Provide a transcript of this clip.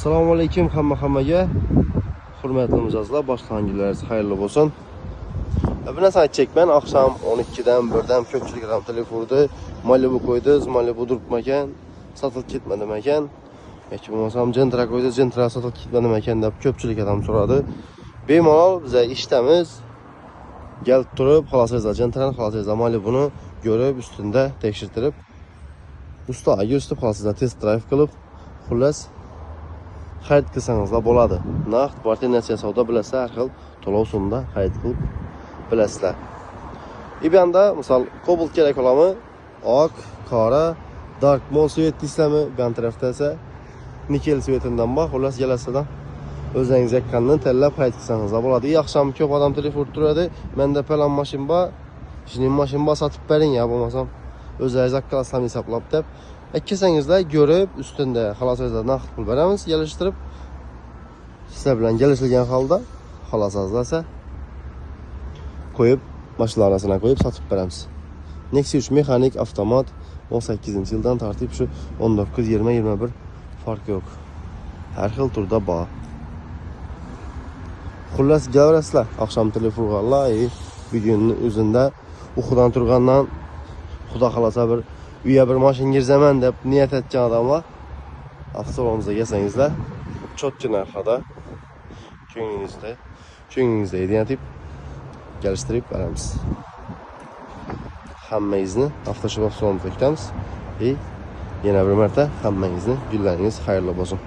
Assalomu alaykum hammaga. Hurmatli mijozlar, boshlangilaringiz xayrli bo'lsin. Bir narsa aytacakman, akşam 12'den 1'den ko'pchilik adam telefonda Malibu qo'ydiz, Malibu duribmagan, satılib ketmadimi ekan. Yoki bo'lmasam Gentra qo'ydiz, Gentra satılib ketmadimi ekan deb ko'pchilik adam so'radi. Bemalol biz ishdamiz. Gelib turib, xohlasangiz Gentrani, xohlasangiz Malibuni ko'rib, ustunda tekshirtirib, ustoga ko'rsatib, xohlasangiz test drive qilib, xullas xarid qilsangizlar bo'ladi. Naqd partinatsiya savdo bilasizlar, har xil to'lov sumda xarid qilib bilasizlar. İBAN'da misal Cobalt kerak bo'lami, oq, qora, dark mol svet deysizlarmi, IBAN tarafda esa nikel svetidan bor, xullas kelasidan o'zingiz yaqqandan tanlab xarid qilsangizlar bo'ladi. Yaxshim ko'p odam telefon turadi. Menda falan mashin bor, ishning mashin bor, sotib bering ya bo'lmasam o'zingiz akkalasam hisoblab deb ikkisingizlar ko'rib, ustunda xohlasangiz naqd pul beramiz, kelishtirib sizlar bilan kelishilgan holda xohlasangiz qo'yib, mashina orasiga qo'yib sotib beramiz. Nexia 3 mexanik avtomat 18-yildan tartib shu 19, 20, 21 fark yo'q. Har xil turda bor. Xullas gavrasizlar, akşam telefon vallahi bugunning o'zida uxudan turgandan xudo xolasa bir uyga bir mashin girzaman deb niyat etgan odamlar avtosalonimizga kelsangizlar, chotki narxda ko'nglingizda deb kelishtirib beramiz. Hammangizni avtoshop avtosalonimizga kutamiz. Yana bir marta hammangizni kunlaringiz xayrli bo'lsin.